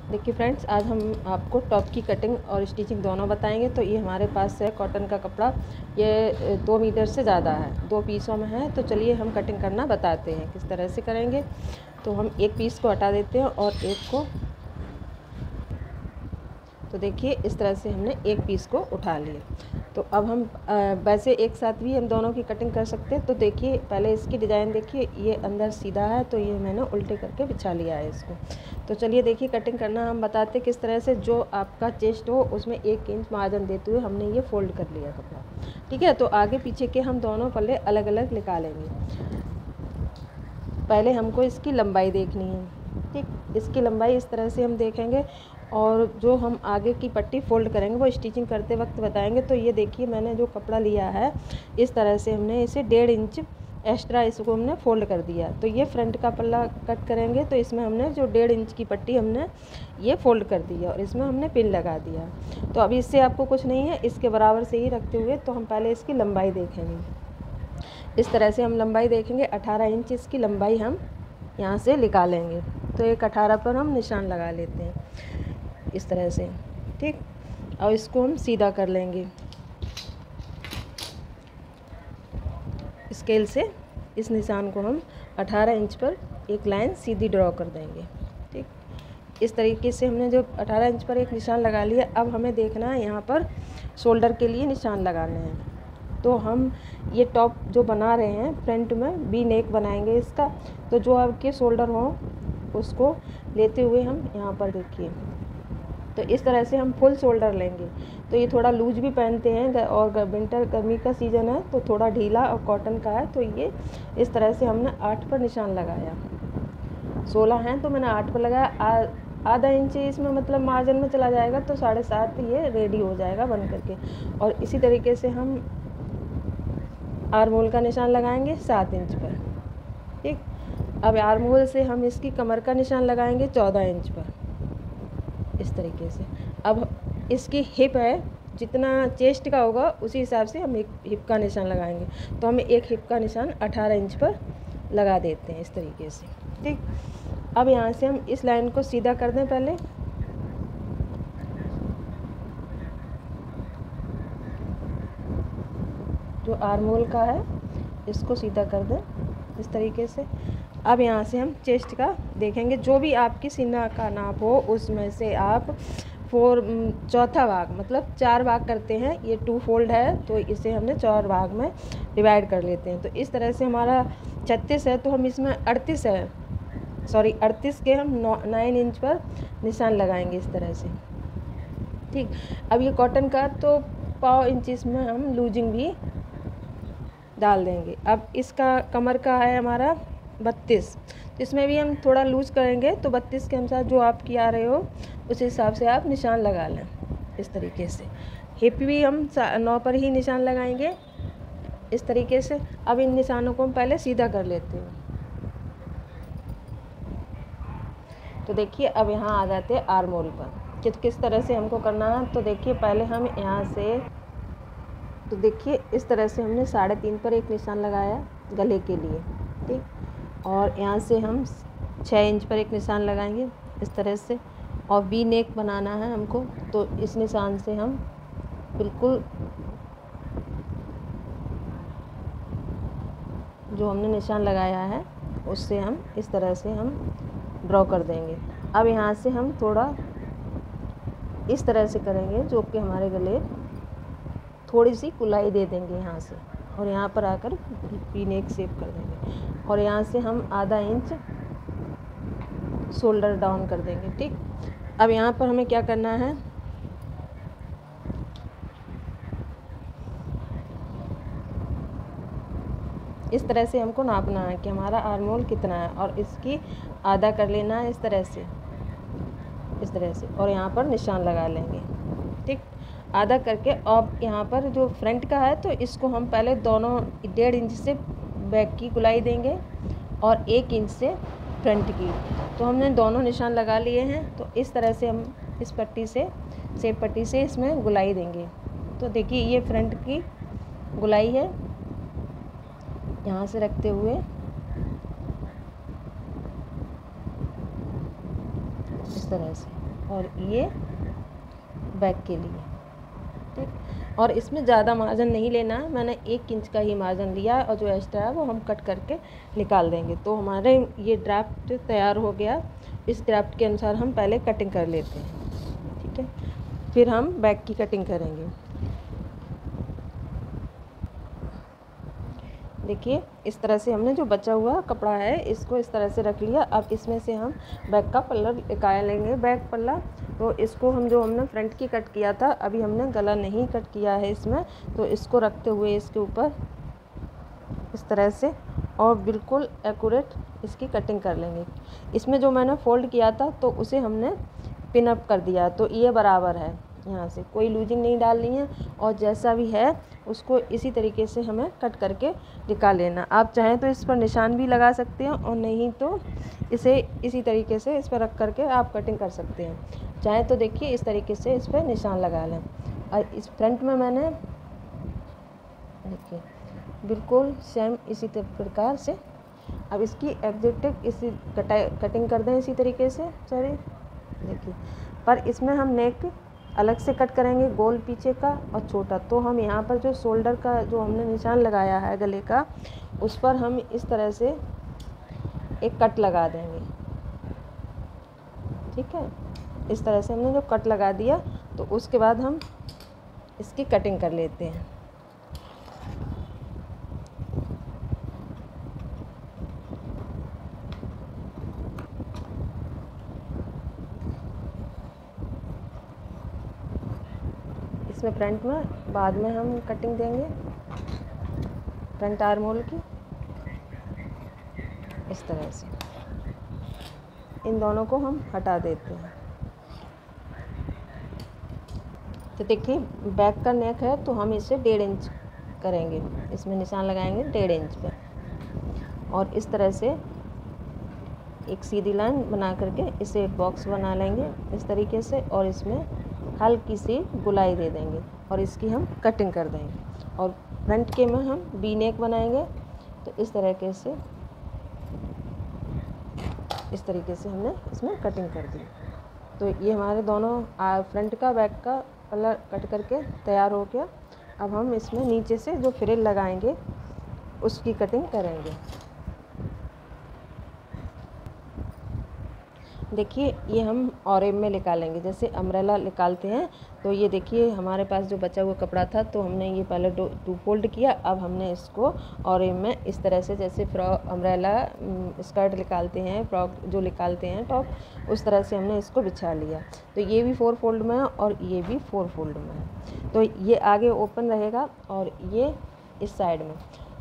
देखिए फ्रेंड्स, आज हम आपको टॉप की कटिंग और स्टिचिंग दोनों बताएंगे। तो ये हमारे पास है कॉटन का कपड़ा, ये 2 मीटर से ज़्यादा है, 2 पीसों में है। तो चलिए हम कटिंग करना बताते हैं किस तरह से करेंगे। तो हम एक पीस को हटा देते हैं और एक को, तो देखिए इस तरह से हमने एक पीस को उठा लिया। तो अब हम वैसे एक साथ भी हम दोनों की कटिंग कर सकते हैं। तो देखिए पहले इसकी डिज़ाइन देखिए, ये अंदर सीधा है तो ये मैंने उल्टे करके बिछा लिया है इसको। तो चलिए देखिए कटिंग करना हम बताते किस तरह से। जो आपका चेस्ट हो उसमें 1 इंच मार्जिन देते हुए हमने ये फोल्ड कर लिया कपड़ा, ठीक है। तो आगे पीछे के हम दोनों पल्ले अलग अलग निकालेंगे। पहले हमको इसकी लंबाई देखनी है, ठीक। इसकी लंबाई इस तरह से हम देखेंगे और जो हम आगे की पट्टी फोल्ड करेंगे वो स्टिचिंग करते वक्त बताएंगे। तो ये देखिए मैंने जो कपड़ा लिया है इस तरह से हमने इसे 1.5 इंच एक्स्ट्रा इसको हमने फोल्ड कर दिया। तो ये फ्रंट का पल्ला कट करेंगे तो इसमें हमने जो 1.5 इंच की पट्टी हमने ये फोल्ड कर दी है और इसमें हमने पिन लगा दिया। तो अभी इससे आपको कुछ नहीं है, इसके बराबर से ही रखते हुए तो हम पहले इसकी लंबाई देखेंगे। इस तरह से हम लंबाई देखेंगे। 18 इंच इसकी लंबाई हम यहाँ से निकालेंगे। तो एक 18 पर हम निशान लगा लेते हैं इस तरह से, ठीक। और इसको हम सीधा कर लेंगे स्केल से। इस निशान को हम 18 इंच पर एक लाइन सीधी ड्रॉ कर देंगे, ठीक। इस तरीके से हमने जो 18 इंच पर एक निशान लगा लिया। अब हमें देखना है यहाँ पर शोल्डर के लिए निशान लगाने हैं। तो हम ये टॉप जो बना रहे हैं फ्रंट में वी नेक बनाएंगे इसका। तो जो आपके शोल्डर हो उसको लेते हुए हम यहाँ पर देखिए, तो इस तरह से हम फुल शोल्डर लेंगे। तो ये थोड़ा लूज भी पहनते हैं और विंटर गर्मी का सीज़न है तो थोड़ा ढीला और कॉटन का है। तो ये इस तरह से हमने 8 पर निशान लगाया। 16 हैं तो मैंने 8 पर लगाया। आधा इंच इसमें मतलब मार्जिन में चला जाएगा तो 7.5 ये रेडी हो जाएगा बन करके। और इसी तरीके से हम आर्म होल का निशान लगाएंगे 7 इंच पर, ठीक। अब आर्म होल से हम इसकी कमर का निशान लगाएंगे 14 इंच पर इस तरीके से। अब इसकी हिप है, जितना चेस्ट का होगा उसी हिसाब से हम एक हिप का निशान लगाएंगे। तो हम एक हिप का निशान 18 इंच पर लगा देते हैं इस तरीके से, ठीक। अब यहाँ से हम इस लाइन को सीधा कर दें पहले। जो आर्म होल का है इसको सीधा कर दें इस तरीके से। अब यहाँ से हम चेस्ट का देखेंगे। जो भी आपकी सीना का नाप हो उसमें से आप चौथा भाग मतलब 4 भाग करते हैं। ये 2 फोल्ड है तो इसे हमने 4 भाग में डिवाइड कर लेते हैं। तो इस तरह से हमारा 36 है तो हम इसमें 38 के हम 9 इंच पर निशान लगाएंगे इस तरह से, ठीक। अब ये कॉटन का तो 1/4 इंच इसमें हम लूजिंग भी डाल देंगे। अब इसका कमर का है हमारा 32, तो इसमें भी हम थोड़ा लूज करेंगे। तो 32 के अनुसार जो आपकी आ रहे हो उस हिसाब से आप निशान लगा लें इस तरीके से। हिप भी हम 9 पर ही निशान लगाएंगे इस तरीके से। अब इन निशानों को हम पहले सीधा कर लेते हैं। तो देखिए अब यहाँ आ जाते हैं आर्म होल पर किस तरह से हमको करना है। तो देखिए पहले हम यहाँ से, तो देखिए इस तरह से हमने 3.5 पर एक निशान लगाया गले के लिए, ठीक। और यहाँ से हम 6 इंच पर एक निशान लगाएंगे इस तरह से। और वी नेक बनाना है हमको तो इस निशान से हम बिल्कुल जो हमने निशान लगाया है उससे हम इस तरह से हम ड्रॉ कर देंगे। अब यहाँ से हम थोड़ा इस तरह से करेंगे जो कि हमारे गले थोड़ी सी कुलाई दे देंगे यहाँ से और यहाँ पर आकर वी नेक शेप कर देंगे। और यहाँ से हम आधा इंच शोल्डर डाउन कर देंगे, ठीक। अब यहाँ पर हमें क्या करना है, इस तरह से हमको नापना है कि हमारा आर्म होल कितना है और इसकी आधा कर लेना है इस तरह से और यहाँ पर निशान लगा लेंगे, ठीक। आधा करके अब यहाँ पर जो फ्रंट का है तो इसको हम पहले दोनों 1.5 इंच से बैक की गुलाई देंगे और 1 इंच से फ्रंट की। तो हमने दोनों निशान लगा लिए हैं। तो इस तरह से हम इस पट्टी से सेब पट्टी से इसमें गुलाई देंगे। तो देखिए ये फ्रंट की गुलाई है, यहाँ से रखते हुए इस तरह से। और ये बैक के लिए, ठीक। और इसमें ज़्यादा मार्जिन नहीं लेना है, मैंने 1 इंच का ही मार्जिन लिया है और जो एक्स्ट्रा है वो हम कट करके निकाल देंगे। तो हमारे ये ड्राफ्ट तैयार हो गया। इस ड्राफ्ट के अनुसार हम पहले कटिंग कर लेते हैं, ठीक है, फिर हम बैक की कटिंग करेंगे। देखिए इस तरह से हमने जो बचा हुआ कपड़ा है इसको इस तरह से रख लिया। अब इसमें से हम बैक का पल्ला निकाल लेंगे, बैक पल्ला। तो इसको हमने फ्रंट की कट किया था, अभी हमने गला नहीं कट किया है इसमें, तो इसको रखते हुए इसके ऊपर इस तरह से और बिल्कुल एक्यूरेट इसकी कटिंग कर लेंगे। इसमें जो मैंने फ़ोल्ड किया था तो उसे हमने पिन अप कर दिया, तो ये बराबर है, यहाँ से कोई लूजिंग नहीं डालनी है और जैसा भी है उसको इसी तरीके से हमें कट करके निकाल लेना। आप चाहें तो इस पर निशान भी लगा सकते हैं और नहीं तो इसे इसी तरीके से इस पर रख करके आप कटिंग कर सकते हैं। चाहे तो देखिए इस तरीके से इस पर निशान लगा लें। और इस फ्रंट में मैंने देखिए बिल्कुल सेम इसी प्रकार से अब इसकी एग्जैक्ट इसी कटिंग कर दें इसी तरीके से। चलिए देखिए, पर इसमें हम नेक अलग से कट करेंगे, गोल पीछे का और छोटा। तो हम यहाँ पर जो शोल्डर का जो हमने निशान लगाया है गले का, उस पर हम इस तरह से एक कट लगा देंगे, ठीक है। इस तरह से हमने जो कट लगा दिया तो उसके बाद हम इसकी कटिंग कर लेते हैं। इसमें फ्रंट में बाद में हम कटिंग देंगे फ्रंट आर्म होल की, इस तरह से इन दोनों को हम हटा देते हैं। तो देखिए बैक का नेक है तो हम इसे 1.5 इंच करेंगे, इसमें निशान लगाएंगे 1.5 इंच पे और इस तरह से एक सीधी लाइन बना करके इसे एक बॉक्स बना लेंगे इस तरीके से और इसमें हल्की सी गुलाई दे देंगे और इसकी हम कटिंग कर देंगे। और फ्रंट के में हम वी नेक बनाएंगे, तो इस तरीके से हमने इसमें कटिंग कर दी। तो ये हमारे दोनों फ्रंट का बैक का पल्ला कट करके तैयार हो गया। अब हम इसमें नीचे से जो फ्रिल लगाएंगे उसकी कटिंग करेंगे। देखिए ये हम ऑरेम में निकालेंगे, जैसे अम्ब्रेला निकालते हैं। तो ये देखिए हमारे पास जो बचा हुआ कपड़ा था तो हमने ये पहले 2 फोल्ड किया। अब हमने इसको ऑरेम में इस तरह से, जैसे फ्रॉक अम्ब्रेला स्कर्ट निकालते हैं, फ्रॉक जो निकालते हैं टॉप, उस तरह से हमने इसको बिछा लिया। तो ये भी 4 फोल्ड में है और ये भी 4 फोल्ड में है। तो ये आगे ओपन रहेगा और ये इस साइड में।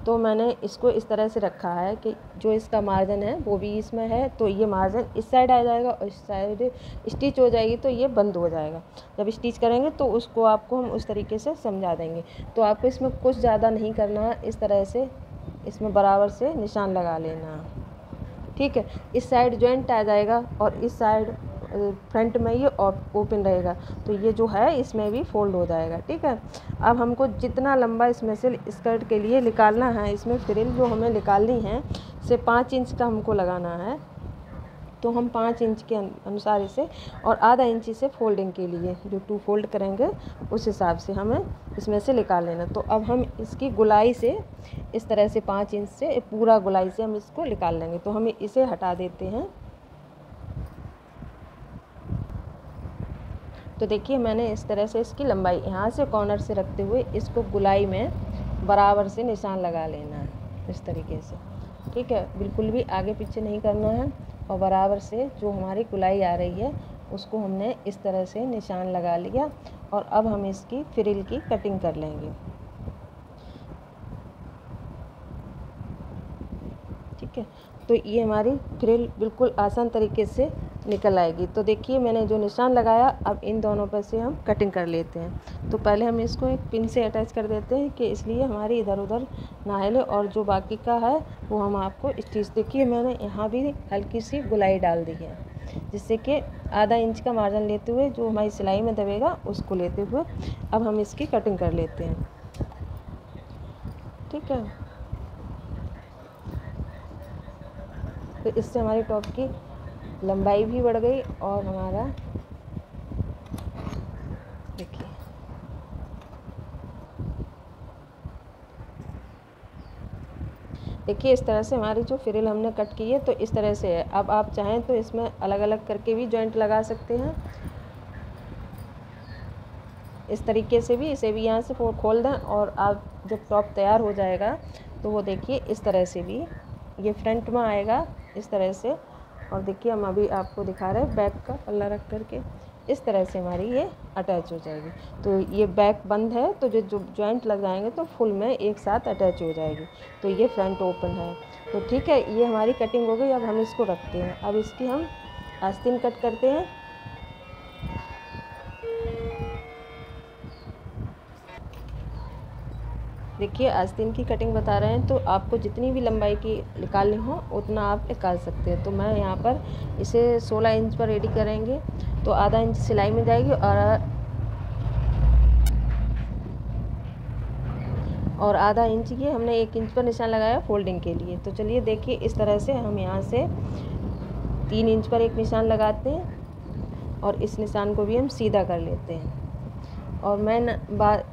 तो मैंने इसको इस तरह से रखा है कि जो इसका मार्जिन है वो भी इसमें है, तो ये मार्जिन इस साइड आ जाएगा और इस साइड स्टिच हो जाएगी तो ये बंद हो जाएगा। जब स्टिच करेंगे तो उसको आपको हम उस तरीके से समझा देंगे। तो आपको इसमें कुछ ज़्यादा नहीं करना है, इस तरह से इसमें बराबर से निशान लगा लेना है, ठीक है। इस साइड जॉइंट आ जाएगा और इस साइड फ्रंट में ये ओपन रहेगा, तो ये जो है इसमें भी फोल्ड हो जाएगा, ठीक है। अब हमको जितना लंबा इसमें से स्कर्ट के लिए निकालना है, इसमें फ्रिल जो हमें निकालनी है से 5 इंच का हमको लगाना है। तो हम 5 इंच के अनुसार इसे और आधा इंच इसे फोल्डिंग के लिए जो 2 फोल्ड करेंगे उस हिसाब से हमें इसमें से निकाल लेना। तो अब हम इसकी गुलाई से इस तरह से 5 इंच से पूरा गुलाई से हम इसको निकाल लेंगे। तो हम इसे हटा देते हैं। तो देखिए मैंने इस तरह से इसकी लंबाई यहाँ से कॉर्नर से रखते हुए इसको गुलाई में बराबर से निशान लगा लेना है इस तरीके से, ठीक है। बिल्कुल भी आगे पीछे नहीं करना है और बराबर से जो हमारी गुलाई आ रही है उसको हमने इस तरह से निशान लगा लिया। और अब हम इसकी फ्रिल की कटिंग कर लेंगे, ठीक है। तो ये हमारी फ्रिल बिल्कुल आसान तरीके से निकल आएगी। तो देखिए मैंने जो निशान लगाया, अब इन दोनों पर से हम कटिंग कर लेते हैं। तो पहले हम इसको एक पिन से अटैच कर देते हैं कि इसलिए हमारी इधर उधर ना हिले, और जो बाकी का है वो हम आपको स्टिच, देखिए मैंने यहाँ भी हल्की सी गुलाई डाल दी है, जिससे कि आधा इंच का मार्जिन लेते हुए जो हमारी सिलाई में दबेगा उसको लेते हुए अब हम इसकी कटिंग कर लेते हैं, ठीक है। तो इससे हमारी टॉप की लंबाई भी बढ़ गई और हमारा देखिए देखिए इस तरह से हमारी जो फ्रिल हमने कट की है तो इस तरह से है। अब आप चाहें तो इसमें अलग अलग करके भी जॉइंट लगा सकते हैं, इस तरीके से भी। इसे भी यहाँ से खोल दें और आप जब टॉप तैयार हो जाएगा तो वो देखिए इस तरह से भी ये फ्रंट में आएगा इस तरह से। और देखिए हम अभी आपको दिखा रहे हैं बैक का पल्ला रख करके, इस तरह से हमारी ये अटैच हो जाएगी। तो ये बैक बंद है तो जो जॉइंट लग जाएंगे तो फुल में एक साथ अटैच हो जाएगी। तो ये फ्रंट ओपन है। तो ठीक है, ये हमारी कटिंग हो गई। अब हम इसको रखते हैं। अब इसकी हम आस्तीन कट करते हैं। देखिए आस्तीन की कटिंग बता रहे हैं तो आपको जितनी भी लंबाई की निकालनी हो उतना आप निकाल सकते हैं। तो मैं यहाँ पर इसे 16 इंच पर रेडी करेंगे तो आधा इंच सिलाई में जाएगी और आधा इंच ये हमने 1 इंच पर निशान लगाया फोल्डिंग के लिए। तो चलिए देखिए इस तरह से हम यहाँ से 3 इंच पर एक निशान लगाते हैं और इस निशान को भी हम सीधा कर लेते हैं। और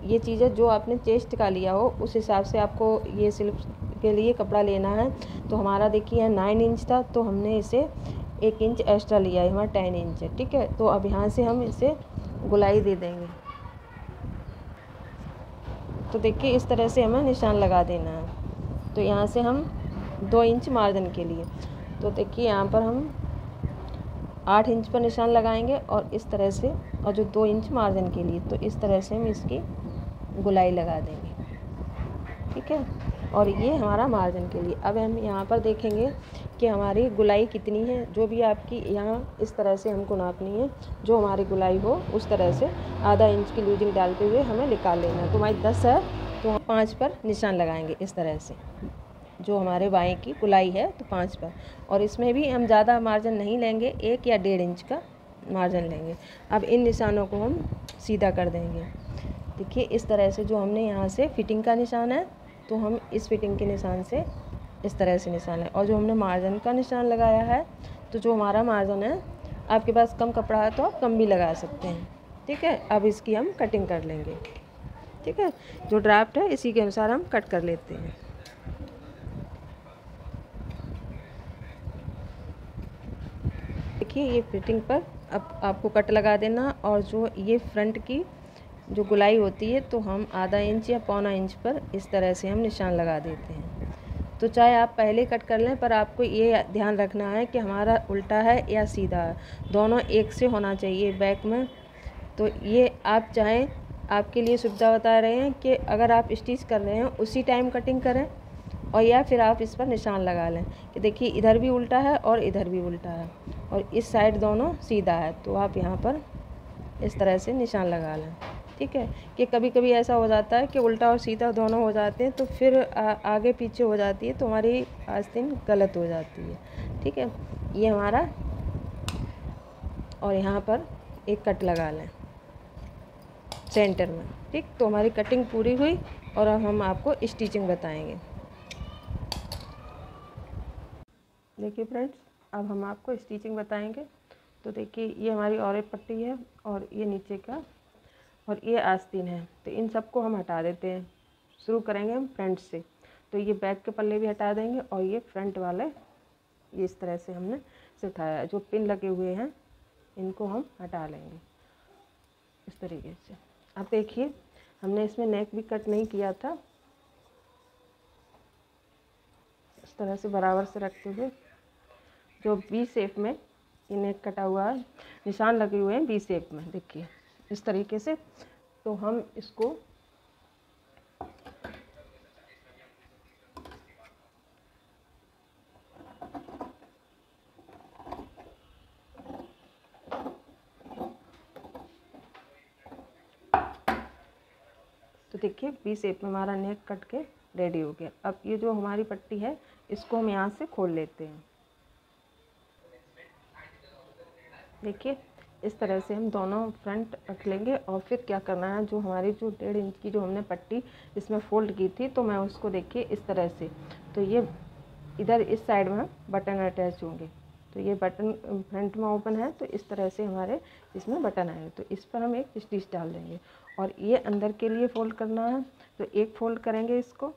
ये चीज़ें जो आपने चेस्ट का लिया हो उस हिसाब से आपको ये सिल्क के लिए कपड़ा लेना है। तो हमारा देखिए 9 इंच था तो हमने इसे 1 इंच एक्स्ट्रा लिया है, हमारा 10 इंच है। ठीक है, तो अब यहाँ से हम इसे गुलाई दे देंगे। तो देखिए इस तरह से हमें निशान लगा देना है। तो यहाँ से हम 2 इंच मार्जिन के लिए, तो देखिए यहाँ पर हम 8 इंच पर निशान लगाएंगे और इस तरह से, और जो 2 इंच मार्जिन के लिए, तो इस तरह से हम इसकी गुलाई लगा देंगे। ठीक है, और ये हमारा मार्जिन के लिए। अब हम यहाँ पर देखेंगे कि हमारी गुलाई कितनी है। जो भी आपकी यहाँ इस तरह से हमको नापनी है, जो हमारी गुलाई हो उस तरह से आधा इंच की लूजिंग डालते हुए हमें निकाल लेना है। तो हमारी 10 है तो हम 5 पर निशान लगाएंगे इस तरह से। जो हमारे बाएं की गुलाई है तो 5 पर, और इसमें भी हम ज़्यादा मार्जिन नहीं लेंगे, 1 या 1.5 इंच का मार्जिन लेंगे। अब इन निशानों को हम सीधा कर देंगे। देखिए इस तरह से जो हमने यहाँ से फिटिंग का निशान है तो हम इस फिटिंग के निशान से इस तरह से निशान है, और जो हमने मार्जिन का निशान लगाया है तो जो हमारा मार्जिन है, आपके पास कम कपड़ा है तो आप कम भी लगा सकते हैं। ठीक है, अब इसकी हम कटिंग कर लेंगे। ठीक है, जो ड्राफ्ट है इसी के अनुसार हम कट कर लेते हैं। देखिए ये फिटिंग पर अब आपको कट लगा देना, और जो ये फ्रंट की जो गुलाई होती है तो हम आधा इंच या पौना इंच पर इस तरह से हम निशान लगा देते हैं। तो चाहे आप पहले कट कर लें, पर आपको ये ध्यान रखना है कि हमारा उल्टा है या सीधा है, दोनों एक से होना चाहिए बैक में। तो ये आप चाहें, आपके लिए सुविधा बता रहे हैं कि अगर आप स्टिच कर रहे हैं उसी टाइम कटिंग करें, और या फिर आप इस पर निशान लगा लें कि देखिए इधर भी उल्टा है और इधर भी उल्टा है और इस साइड दोनों सीधा है। तो आप यहाँ पर इस तरह से निशान लगा लें। ठीक है, कि कभी कभी ऐसा हो जाता है कि उल्टा और सीधा दोनों हो जाते हैं तो फिर आगे पीछे हो जाती है, तो हमारी आस्तीन गलत हो जाती है। ठीक है, ये हमारा, और यहाँ पर एक कट लगा लें सेंटर में। ठीक, तो हमारी कटिंग पूरी हुई और अब हम आपको स्टिचिंग बताएंगे। देखिए फ्रेंड्स, अब हम आपको स्टिचिंग बताएंगे। तो देखिए ये हमारी और एक पट्टी है और ये नीचे का, और ये आस्तीन है। तो इन सबको हम हटा देते हैं। शुरू करेंगे हम फ्रंट से। तो ये बैक के पल्ले भी हटा देंगे और ये फ्रंट वाले, ये इस तरह से हमने से उठाया है। जो पिन लगे हुए हैं इनको हम हटा लेंगे इस तरीके से। अब देखिए हमने इसमें नेक भी कट नहीं किया था, इस तरह से बराबर से रखते हुए जो वी शेप में ये नेक कटा हुआ है, निशान लगे हुए हैं वी शेप में, देखिए इस तरीके से। तो हम इसको तो देखिए वी शेप में हमारा नेक कट के रेडी हो गया। अब ये जो हमारी पट्टी है इसको हम यहाँ से खोल लेते हैं। देखिए इस तरह से हम दोनों फ्रंट रख लेंगे, और फिर क्या करना है, जो हमारी जो 1.5 इंच की जो हमने पट्टी इसमें फोल्ड की थी तो मैं उसको देखिए इस तरह से, तो ये इधर इस साइड में बटन अटैच होंगे। तो ये बटन फ्रंट में ओपन है, तो इस तरह से हमारे इसमें बटन आए। तो इस पर हम एक स्टिच डाल देंगे और ये अंदर के लिए फोल्ड करना है, तो एक फोल्ड करेंगे इसको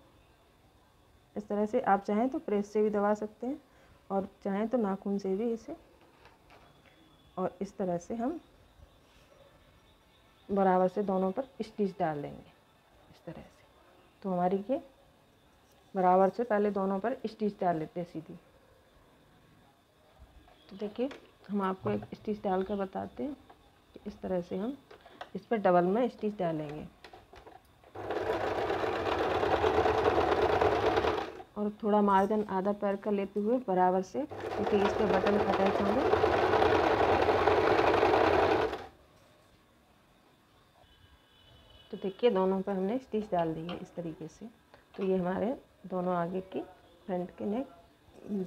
इस तरह से। आप चाहें तो प्रेस से भी दबा सकते हैं और चाहें तो नाखून से भी इसे, और इस तरह से हम बराबर से दोनों पर स्टिच डाल देंगे इस तरह से। तो हमारी ये बराबर से पहले दोनों पर स्टिच डाल लेते हैं सीधी। तो देखिए हम आपको एक स्टिच डाल कर बताते हैं कि इस तरह से हम इस पर डबल में स्टिच डालेंगे और थोड़ा मार्जिन आधा पैर का लेते हुए बराबर से, क्योंकि इस पर बटन अटैच होंगे। तो देखिए दोनों पर हमने स्टिच डाल दी है इस तरीके से। तो ये हमारे दोनों आगे की फ्रंट के नेक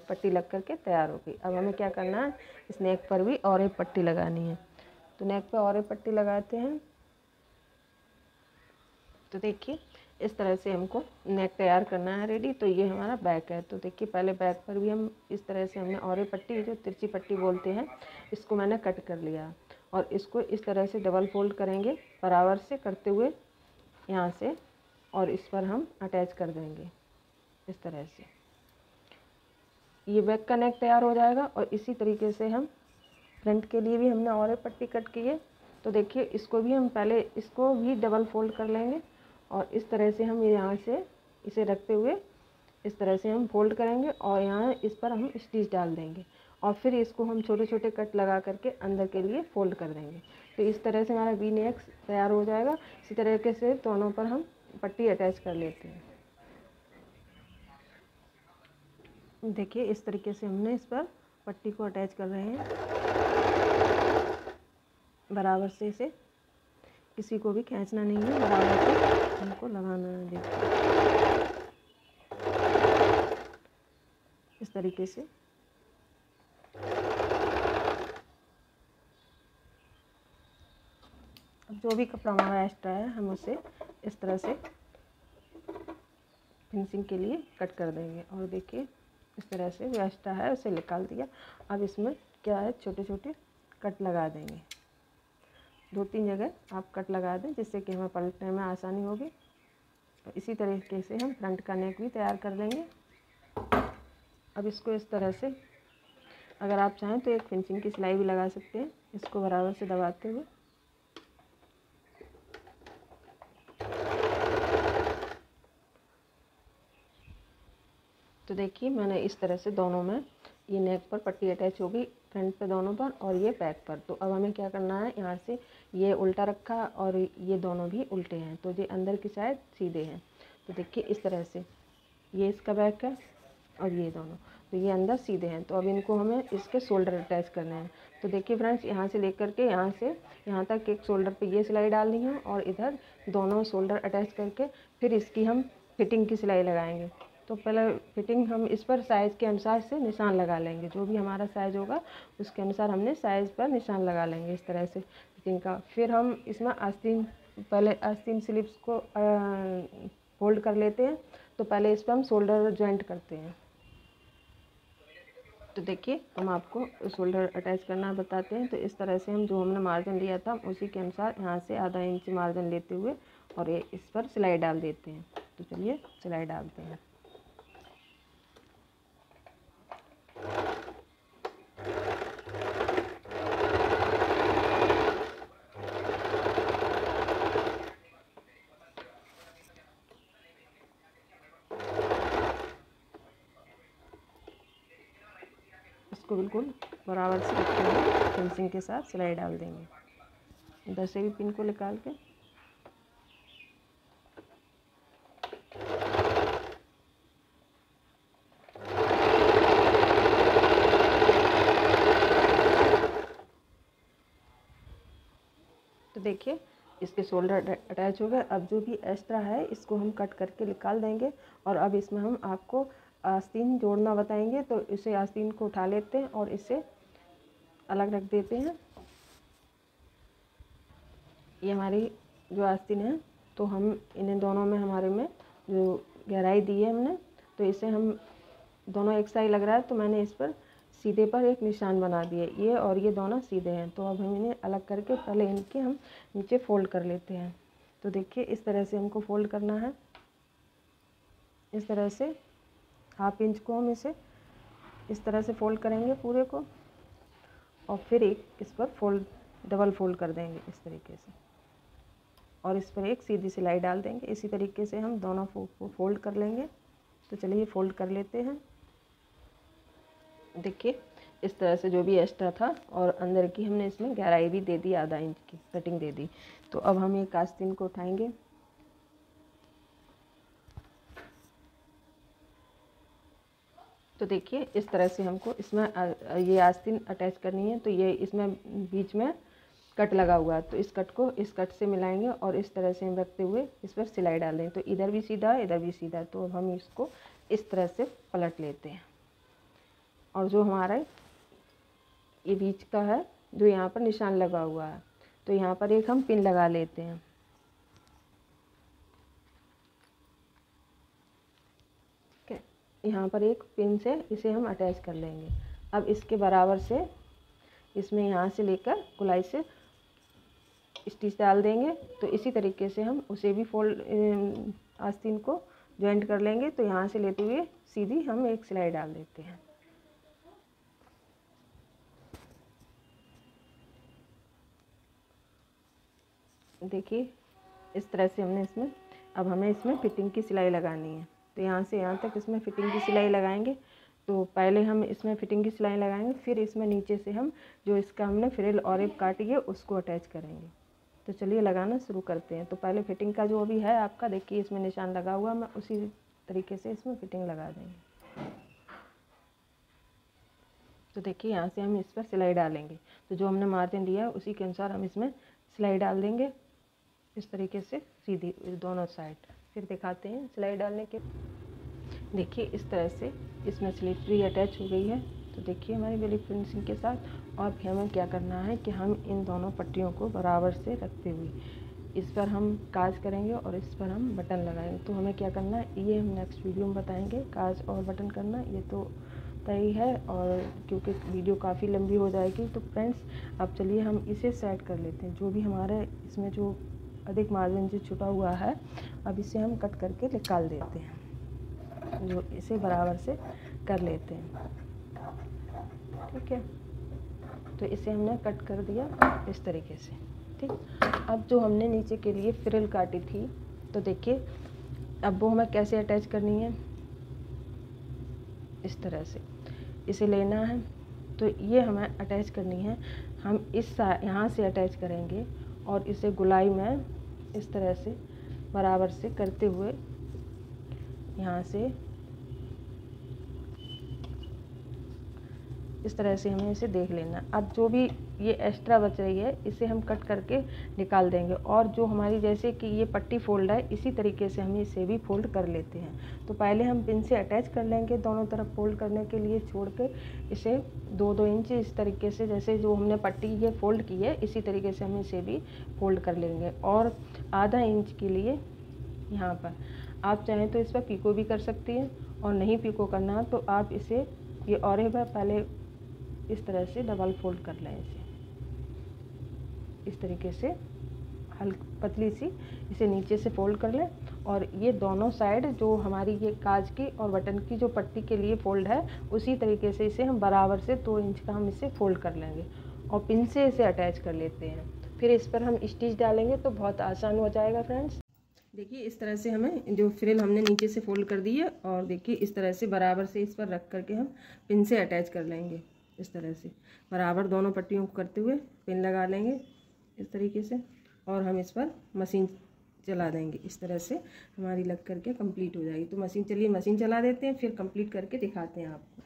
पट्टी लग करके तैयार हो गई। अब हमें क्या करना है, इस नेक पर भी और एक पट्टी लगानी है। तो नेक पर और एक पट्टी लगाते हैं। तो देखिए इस तरह से हमको नेक तैयार करना है रेडी। तो ये हमारा बैक है। तो देखिए पहले बैक पर भी हम इस तरह से हमने और एक पट्टी, जो तिरछी पट्टी बोलते हैं, इसको मैंने कट कर लिया और इसको इस तरह से डबल फोल्ड करेंगे बराबर से करते हुए यहाँ से, और इस पर हम अटैच कर देंगे इस तरह से। ये बैक का नेक तैयार हो जाएगा। और इसी तरीके से हम फ्रंट के लिए भी हमने और एक पट्टी कट की है। तो देखिए इसको भी हम पहले इसको भी डबल फोल्ड कर लेंगे और इस तरह से हम यहाँ से इसे रखते हुए इस तरह से हम फोल्ड करेंगे और यहाँ इस पर हम स्टिच डाल देंगे और फिर इसको हम छोटे छोटे कट लगा करके अंदर के लिए फोल्ड कर देंगे। तो इस तरह से हमारा वी नेक तैयार हो जाएगा। इसी तरीके से दोनों पर हम पट्टी अटैच कर लेते हैं। देखिए इस तरीके से हमने इस पर पट्टी को अटैच कर रहे हैं बराबर से। इसे किसी को भी खींचना नहीं है, बराबर से हमको लगाना है। देखिए इस तरीके से। अब जो भी कपड़ा हमारा एक्स्ट्रा है हम उसे इस तरह से फिनिशिंग के लिए कट कर देंगे। और देखिए इस तरह से जो एक्स्ट्रा है उसे निकाल दिया। अब इसमें क्या है, छोटे छोटे कट लगा देंगे। 2-3 जगह आप कट लगा दें जिससे कि हमें पलटने में आसानी होगी। तो इसी तरीके से हम फ्रंट का नेक भी तैयार कर लेंगे। अब इसको इस तरह से, अगर आप चाहें तो एक फिनिशिंग की सिलाई भी लगा सकते हैं, इसको बराबर से दबाते हुए। तो देखिए मैंने इस तरह से दोनों में ये नेक पर पट्टी अटैच होगी, फ्रंट पे दोनों पर और ये बैक पर। तो अब हमें क्या करना है, यहाँ से ये उल्टा रखा और ये दोनों भी उल्टे हैं, तो ये अंदर की साइड सीधे हैं। तो देखिए इस तरह से ये इसका बैक है और ये दोनों, तो ये अंदर सीधे हैं। तो अब इनको हमें इसके शोल्डर अटैच करने हैं। तो देखिए फ्रेंड्स, यहाँ से लेकर के यहाँ से यहाँ तक एक शोल्डर पे ये सिलाई डालनी है और इधर दोनों शोल्डर अटैच करके फिर इसकी हम फिटिंग की सिलाई लगाएंगे। तो पहले फिटिंग हम इस पर साइज़ के अनुसार से निशान लगा लेंगे। जो भी हमारा साइज़ होगा उसके अनुसार हमने साइज़ पर निशान लगा लेंगे इस तरह से फिटिंग का। फिर हम इसमें आस्तीन, पहले आस्तीन स्लिप्स को फोल्ड कर लेते हैं। तो पहले इस पर हम शोल्डर जॉइंट करते हैं। तो देखिए हम आपको शोल्डर अटैच करना बताते हैं। तो इस तरह से हम जो हमने मार्जिन लिया था उसी के अनुसार यहाँ से आधा इंच मार्जिन लेते हुए और ये इस पर सिलाई डाल देते हैं। तो चलिए सिलाई डालते हैं। इसको बिल्कुल बराबर से रखते हुए फिनिशिंग के साथ सिलाई डाल देंगे। इधर से भी पिन को निकाल के तो देखिए इसके शोल्डर अटैच हो गए। अब जो भी एक्स्ट्रा है इसको हम कट करके निकाल देंगे और अब इसमें हम आपको आस्तीन जोड़ना बताएंगे। तो इसे आस्तीन को उठा लेते हैं और इसे अलग रख देते हैं। ये हमारी जो आस्तीन है, तो हम इन्हें दोनों में हमारे में जो गहराई दी है हमने, तो इसे हम दोनों एक साइड लग रहा है तो मैंने इस पर सीधे पर एक निशान बना दिए, ये और ये दोनों सीधे हैं। तो अब हम इन्हें अलग करके पहले इनके हम नीचे फोल्ड कर लेते हैं। तो देखिए इस तरह से हमको फोल्ड करना है, इस तरह से 1/2 इंच को हम इसे इस तरह से फोल्ड करेंगे पूरे को, और फिर एक इस पर डबल फोल्ड कर देंगे इस तरीके से, और इस पर एक सीधी सिलाई डाल देंगे। इसी तरीके से हम दोनों फोल्ड कर लेंगे। तो चलिए फोल्ड कर लेते हैं। देखिए इस तरह से जो भी एक्स्ट्रा था, और अंदर की हमने इसमें गहराई भी दे दी, आधा इंच की कटिंग दे दी। तो अब हम एक आस्तीन को उठाएंगे, तो देखिए इस तरह से हमको इसमें ये आस्तीन अटैच करनी है। तो ये इसमें बीच में कट लगा हुआ है, तो इस कट को इस कट से मिलाएंगे और इस तरह से हम रखते हुए इस पर सिलाई डाल देंगे। तो इधर भी सीधा है, इधर भी सीधा है। तो अब हम इसको इस तरह से पलट लेते हैं, और जो हमारा ये बीच का है, जो यहाँ पर निशान लगा हुआ है, तो यहाँ पर एक हम पिन लगा लेते हैं। ठीक है, यहाँ पर एक पिन से इसे हम अटैच कर लेंगे। अब इसके बराबर से इसमें यहाँ से लेकर गोलाई से स्टिच डाल देंगे। तो इसी तरीके से हम उसे भी आस्तीन को जॉइंट कर लेंगे। तो यहाँ से लेते हुए सीधी हम एक सिलाई डाल देते हैं। देखिए इस तरह से हमने इसमें, अब हमें इसमें फिटिंग की सिलाई लगानी है। तो यहाँ से यहाँ तक इसमें फिटिंग की सिलाई लगाएंगे। तो पहले हम इसमें फिटिंग की सिलाई लगाएंगे, फिर इसमें नीचे से हम जो इसका हमने फ्रिल और एक काटी है उसको अटैच करेंगे। तो चलिए लगाना शुरू करते हैं। तो पहले फिटिंग का जो भी है आपका, देखिए इसमें निशान लगा हुआ, मैं उसी तरीके से इसमें फिटिंग लगा देंगे। तो देखिए यहाँ से हम इस पर सिलाई डालेंगे। तो जो हमने मार्जिन लिया है उसी के अनुसार हम इसमें सिलाई डाल देंगे इस तरीके से सीधी दोनों साइड। फिर दिखाते हैं सिलाई डालने के। देखिए इस तरह से इसमें स्लिप भी अटैच हो गई है। तो देखिए हमारी बिल्कुल फिनिशिंग के साथ। और फिर हमें क्या करना है कि हम इन दोनों पट्टियों को बराबर से रखते हुए इस पर हम काज करेंगे और इस पर हम बटन लगाएंगे। तो हमें क्या करना है ये हम नेक्स्ट वीडियो में बताएंगे। काज और बटन करना ये तो तय है, और क्योंकि वीडियो काफ़ी लंबी हो जाएगी। तो फ्रेंड्स अब चलिए हम इसे सेट कर लेते हैं। जो भी हमारे इसमें जो अधिक मार्जिन जो छुटा हुआ है, अब इसे हम कट करके निकाल देते हैं। जो इसे बराबर से कर लेते हैं। ठीक है, तो इसे हमने कट कर दिया इस तरीके से। ठीक, अब जो हमने नीचे के लिए फ्रिल काटी थी, तो देखिए अब वो हमें कैसे अटैच करनी है। इस तरह से इसे लेना है। तो ये हमें अटैच करनी है। हम यहाँ से अटैच करेंगे और इसे गोलाई में इस तरह से बराबर से करते हुए यहाँ से इस तरह से हमें इसे देख लेना। अब जो भी ये एक्स्ट्रा बच रही है इसे हम कट करके निकाल देंगे, और जो हमारी जैसे कि ये पट्टी फोल्ड है इसी तरीके से हम इसे भी फोल्ड कर लेते हैं। तो पहले हम पिन से अटैच कर लेंगे दोनों तरफ फोल्ड करने के लिए, छोड़ के इसे 2-2 इंच इस तरीके से, जैसे जो हमने पट्टी ये फोल्ड की है इसी तरीके से हम इसे भी फोल्ड कर लेंगे। और आधा इंच के लिए यहाँ पर आप चाहें तो इस पर पीको भी कर सकती हैं, और नहीं पीको करना तो आप इसे ये और एक बार पहले इस तरह से डबल फोल्ड कर लें। इसे इस तरीके से हल्की पतली सी इसे नीचे से फोल्ड कर लें, और ये दोनों साइड जो हमारी ये काज की और बटन की जो पट्टी के लिए फोल्ड है उसी तरीके से इसे हम बराबर से 2 इंच का हम इसे फोल्ड कर लेंगे और पिन से इसे अटैच कर लेते हैं। फिर इस पर हम स्टिच डालेंगे तो बहुत आसान हो जाएगा फ्रेंड्स। देखिए इस तरह से हमें जो फ्रिल हमने नीचे से फोल्ड कर दी है, और देखिए इस तरह से बराबर से इस पर रख करके हम पिन से अटैच कर लेंगे। इस तरह से बराबर दोनों पट्टियों को करते हुए पिन लगा लेंगे इस तरीके से, और हम इस पर मशीन चला देंगे। इस तरह से हमारी लग करके कंप्लीट हो जाएगी। तो मशीन चलिए मशीन चला देते हैं, फिर कंप्लीट करके दिखाते हैं आपको।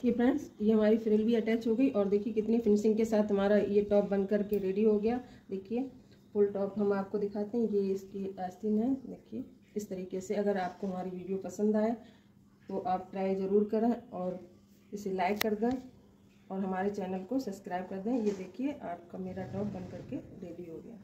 ये फ्रेंड्स ये हमारी फ्रिल भी अटैच हो गई, और देखिए कितनी फिनिशिंग के साथ हमारा ये टॉप बन करके रेडी हो गया। देखिए फुल टॉप हम आपको दिखाते हैं। ये इसकी आस्तीन है। देखिए इस तरीके से। अगर आपको हमारी वीडियो पसंद आए तो आप ट्राई ज़रूर करें, और इसे लाइक कर दें, और हमारे चैनल को सब्सक्राइब कर दें। ये देखिए आपका मेरा टॉप बन करके रेडी हो गया।